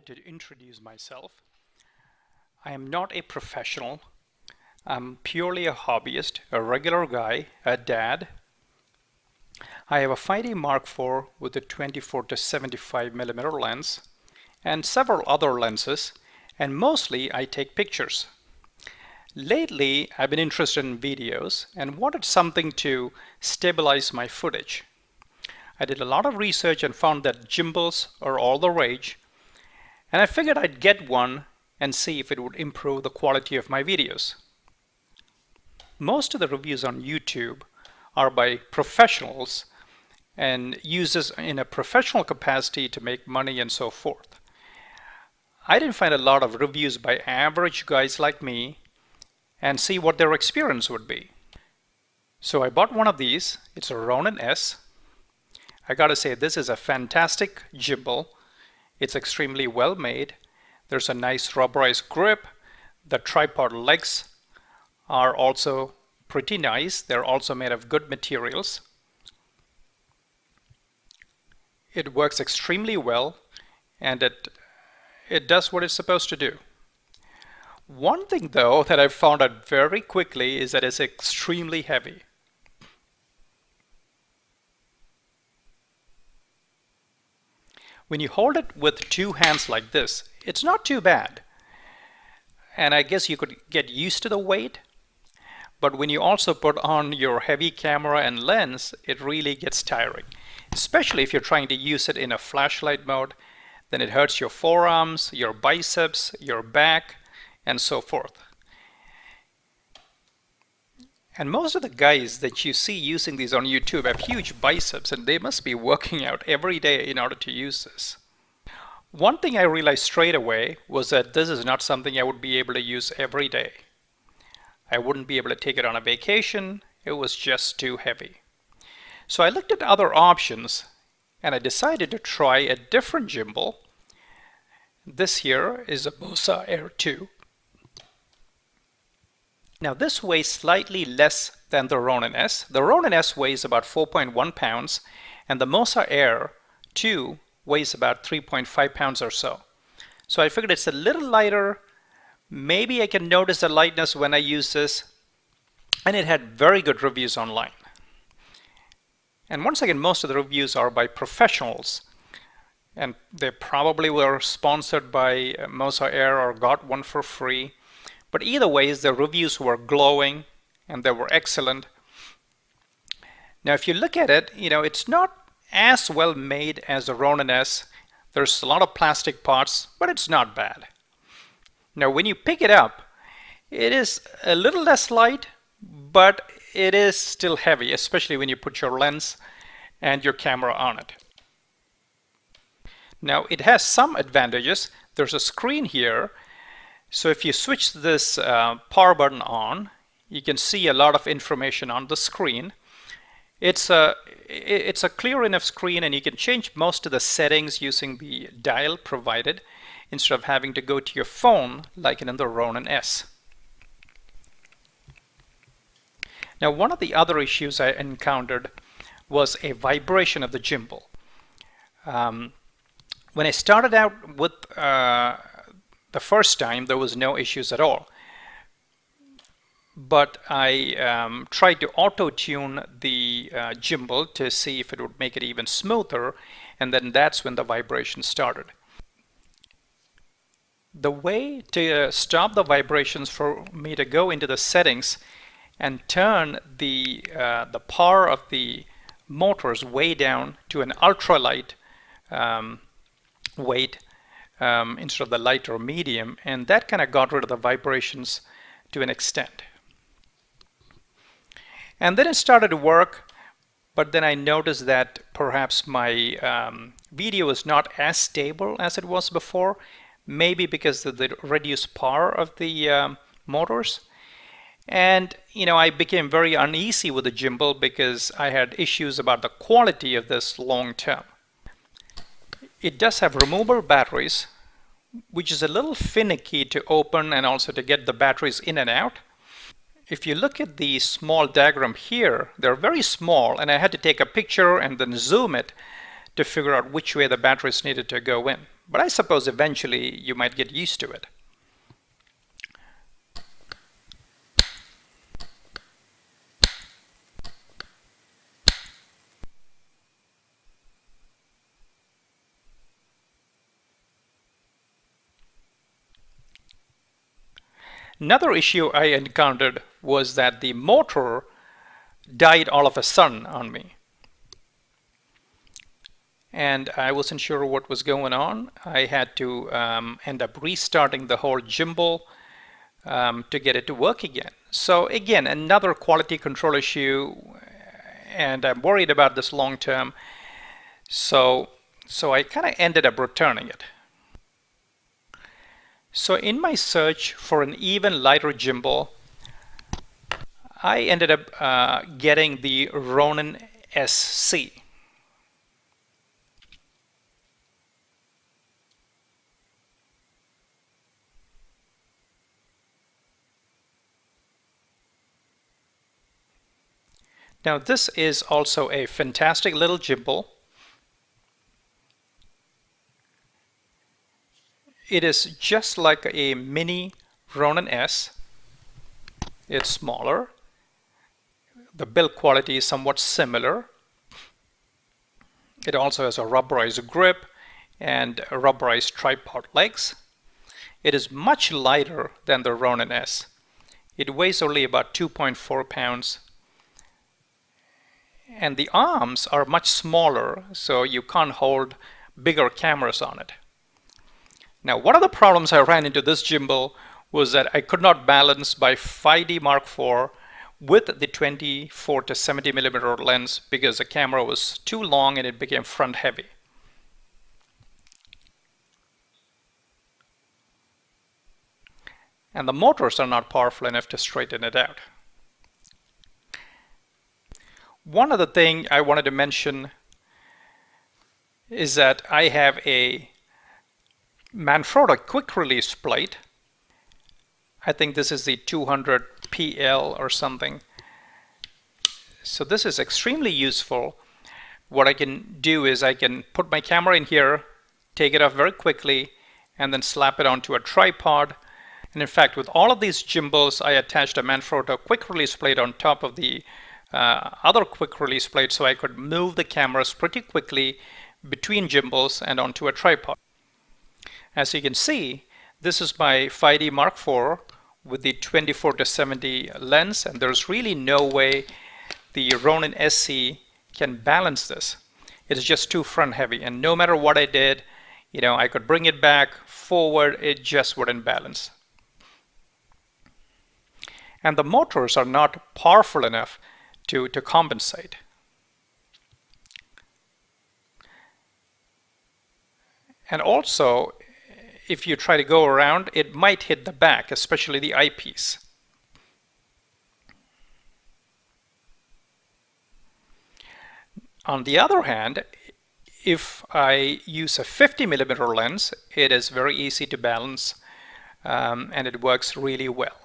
to introduce myself. I am not a professional. I'm purely a hobbyist, a regular guy, a dad. I have a 5D Mark IV with a 24 to 75 millimeter lens and several other lenses, and mostly I take pictures. Lately, I've been interested in videos and wanted something to stabilize my footage. I did a lot of research and found that gimbals are all the rage, and I figured I'd get one and see if it would improve the quality of my videos. Most of the reviews on YouTube are by professionals and uses in a professional capacity to make money and so forth. I didn't find a lot of reviews by average guys like me and see what their experience would be. So I bought one of these. It's a Ronin S. I gotta say, this is a fantastic gimbal. It's extremely well made. There's a nice rubberized grip. The tripod legs are also pretty nice. They're also made of good materials. It works extremely well, and it does what it's supposed to do. One thing though that I found out very quickly is that it's extremely heavy. When you hold it with two hands like this, it's not too bad. And I guess you could get used to the weight. But when you also put on your heavy camera and lens, it really gets tiring. Especially if you're trying to use it in a flashlight mode, then it hurts your forearms, your biceps, your back, and so forth. And most of the guys that you see using these on YouTube have huge biceps, and they must be working out every day in order to use this. One thing I realized straight away was that this is not something I would be able to use every day. I wouldn't be able to take it on a vacation. It was just too heavy. So I looked at other options, and I decided to try a different gimbal. This here is a Moza Air 2. Now this weighs slightly less than the Ronin S. The Ronin S weighs about 4.1 pounds, and the Moza Air 2 weighs about 3.5 pounds or so. So I figured it's a little lighter. Maybe I can notice the lightness when I use this, and it had very good reviews online. And once again, most of the reviews are by professionals, and they probably were sponsored by Moza Air or got one for free. But either way, the reviews were glowing and they were excellent. Now if you look at it, it's not as well made as the Ronin S. There's a lot of plastic parts, but it's not bad. Now when you pick it up, it is a little less light, but it is still heavy, especially when you put your lens and your camera on it. Now it has some advantages. There's a screen here. So if you switch this power button on, you can see a lot of information on the screen. It's a clear enough screen, and you can change most of the settings using the dial provided instead of having to go to your phone like in the Ronin S. Now one of the other issues I encountered was a vibration of the gimbal. When I started out with the first time, there was no issues at all. But I tried to auto-tune the gimbal to see if it would make it even smoother, and then that's when the vibration started. The way to stop the vibrations for me to go into the settings and turn the power of the motors way down to an ultralight weight instead of the light or medium, and that kind of got rid of the vibrations to an extent. And then it started to work, but then I noticed that perhaps my video is not as stable as it was before, maybe because of the reduced power of the motors. And I became very uneasy with the gimbal because I had issues about the quality of this long term. It does have removable batteries, which is a little finicky to open and also to get the batteries in and out. If you look at the small diagram here, they're very small, and I had to take a picture and then zoom it to figure out which way the batteries needed to go in. but I suppose eventually you might get used to it. Another issue I encountered was that the motor died all of a sudden on me. And I wasn't sure what was going on. I had to end up restarting the whole gimbal to get it to work again. So again, another quality control issue, and I'm worried about this long term. So I kind of ended up returning it. So in my search for an even lighter gimbal, I ended up getting the Ronin SC. Now this is also a fantastic little gimbal. It is just like a mini Ronin S. It's smaller. The build quality is somewhat similar. It also has a rubberized grip and rubberized tripod legs. It is much lighter than the Ronin S. It weighs only about 2.4 pounds. And the arms are much smaller, so you can't hold bigger cameras on it. Now, one of the problems I ran into this gimbal was that I could not balance by 5D Mark IV with the 24 to 70 millimeter lens because the camera was too long and it became front heavy. And the motors are not powerful enough to straighten it out. One other thing I wanted to mention is that I have a Manfrotto quick release plate. I think this is the 200 PL or something. So this is extremely useful. What I can do is I can put my camera in here, take it off very quickly, and then slap it onto a tripod. And in fact, with all of these gimbals, I attached a Manfrotto quick release plate on top of the other quick release plate so I could move the cameras pretty quickly between gimbals and onto a tripod. As you can see, this is my 5D Mark IV with the 24 to 70 lens, and there's really no way the Ronin SC can balance this. It's just too front heavy, and no matter what I did, I could bring it back, forward, it just wouldn't balance. And the motors are not powerful enough to compensate. And also, if you try to go around, it might hit the back, especially the eyepiece. On the other hand, if I use a 50 millimeter lens, it is very easy to balance and it works really well.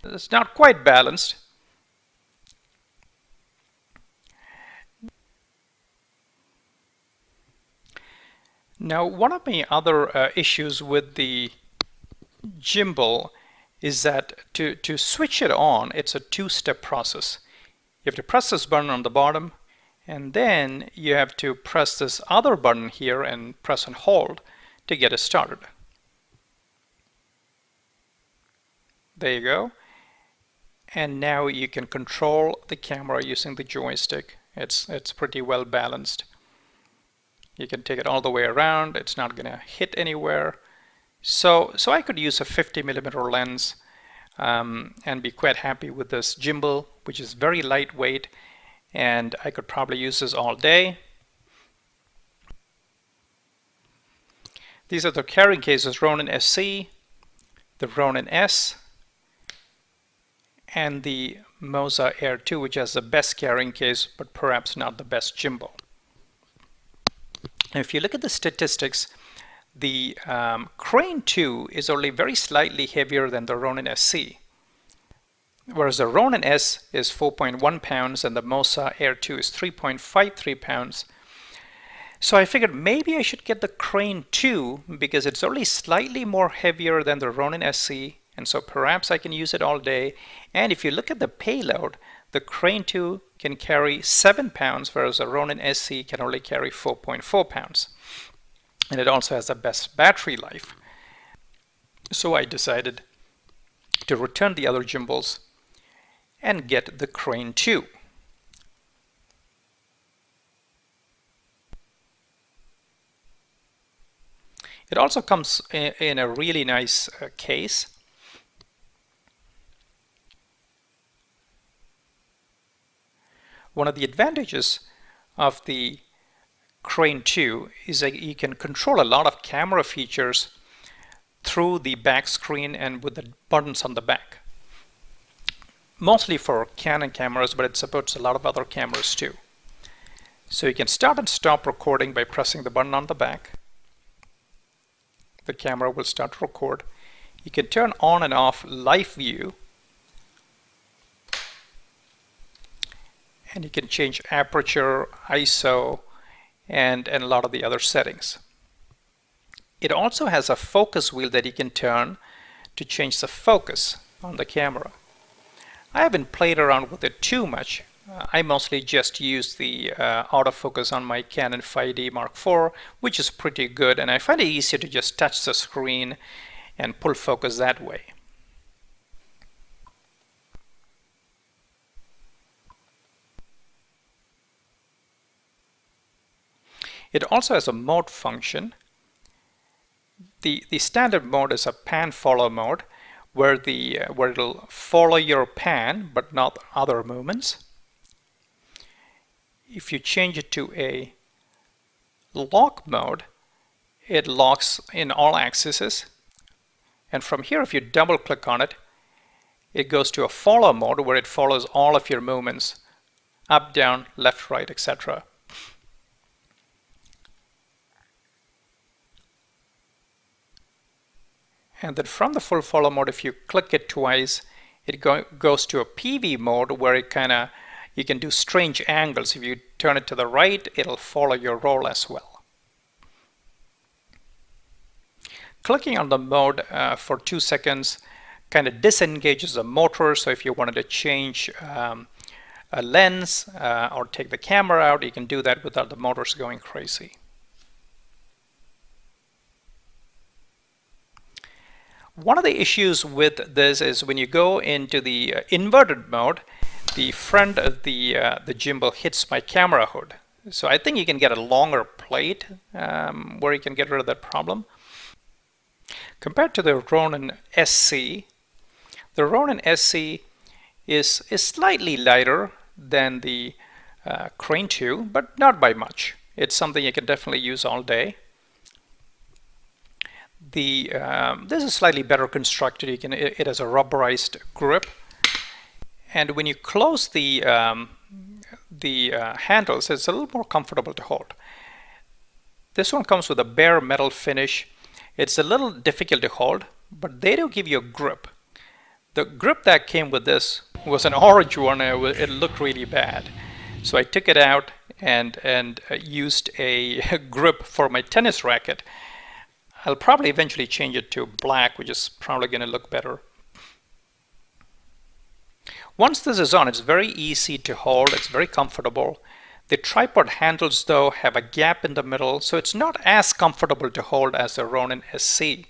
It's not quite balanced. Now, one of the other issues with the gimbal is that to switch it on, it's a two-step process. You have to press this button on the bottom, and then you have to press this other button here and press and hold to get it started. There you go. And now you can control the camera using the joystick. It's pretty well balanced. You can take it all the way around. It's not going to hit anywhere. So I could use a 50 millimeter lens and be quite happy with this gimbal, which is very lightweight, and I could probably use this all day. These are the carrying cases: Ronin SC, the Ronin S, and the Moza Air 2, which has the best carrying case, but perhaps not the best gimbal. Now, if you look at the statistics, the Crane 2 is only very slightly heavier than the Ronin SC. whereas the Ronin S is 4.1 pounds and the Moza Air 2 is 3.53 pounds. So I figured maybe I should get the Crane 2 because it's only slightly more heavier than the Ronin SC, and so perhaps I can use it all day. And if you look at the payload, the Crane 2 can carry 7 pounds, whereas the Ronin SC can only carry 4.4 pounds. And it also has the best battery life. So I decided to return the other gimbals and get the Crane 2. It also comes in a really nice case. One of the advantages of the Crane 2 is that you can control a lot of camera features through the back screen and with the buttons on the back. Mostly for Canon cameras, but it supports a lot of other cameras too. So you can start and stop recording by pressing the button on the back. The camera will start to record. You can turn on and off live view, and you can change aperture, ISO, and a lot of the other settings. It also has a focus wheel that you can turn to change the focus on the camera. I haven't played around with it too much. I mostly just use the autofocus on my Canon 5D Mark IV, which is pretty good, and I find it easier to just touch the screen and pull focus that way. It also has a mode function. The standard mode is a pan follow mode where it'll follow your pan but not other movements. If you change it to a lock mode, it locks in all axes, and from here if you double click on it, it goes to a follow mode where it follows all of your movements, up, down, left, right, etc. And then from the full follow mode, if you click it twice, it goes to a PV mode where you can do strange angles. If you turn it to the right, it'll follow your roll as well. Clicking on the mode for 2 seconds kind of disengages the motor, so if you wanted to change a lens or take the camera out, you can do that without the motors going crazy. One of the issues with this is when you go into the inverted mode, the front of the gimbal hits my camera hood. So I think you can get a longer plate where you can get rid of that problem. Compared to the Ronin SC, the Ronin SC is slightly lighter than the Crane 2, but not by much. It's something you can definitely use all day. This is slightly better constructed. It has a rubberized grip, and when you close the handles, it's a little more comfortable to hold. This one comes with a bare metal finish. It's a little difficult to hold, but they do give you a grip. The grip that came with this was an orange one. It looked really bad, so I took it out and used a grip for my tennis racket. I'll probably eventually change it to black, which is probably going to look better. Once this is on, it's very easy to hold. It's very comfortable. The tripod handles, though, have a gap in the middle, so it's not as comfortable to hold as the Ronin SC,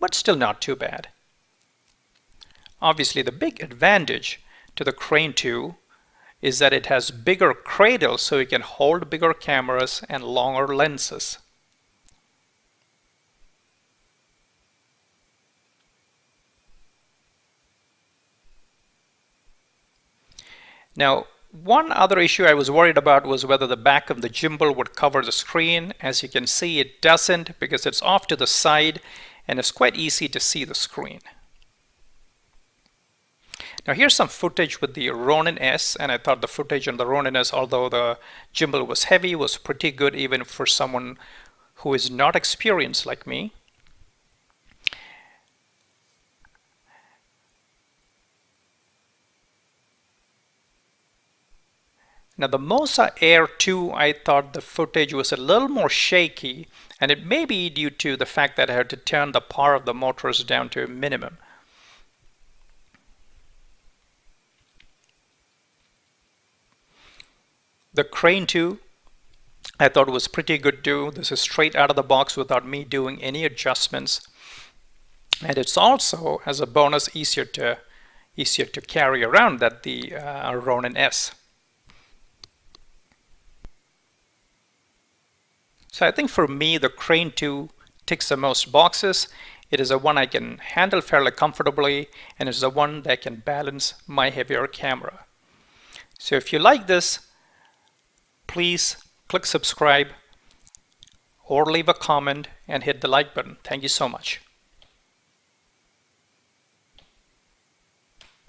but still not too bad. Obviously, the big advantage to the Crane 2 is that it has bigger cradles, so you can hold bigger cameras and longer lenses. Now, one other issue I was worried about was whether the back of the gimbal would cover the screen. As you can see, it doesn't because it's off to the side and it's quite easy to see the screen. Now here's some footage with the Ronin S, and I thought the footage on the Ronin S, although the gimbal was heavy, was pretty good even for someone who is not experienced like me. Now the Moza Air 2, I thought the footage was a little more shaky, and it may be due to the fact that I had to turn the power of the motors down to a minimum. The Crane 2, I thought was pretty good too. This is straight out of the box without me doing any adjustments. And it's also, as a bonus, easier to carry around than the Ronin S. So I think for me, the Crane 2 ticks the most boxes. It is the one I can handle fairly comfortably, and it's the one that can balance my heavier camera. So if you like this, please click subscribe or leave a comment and hit the like button. Thank you so much.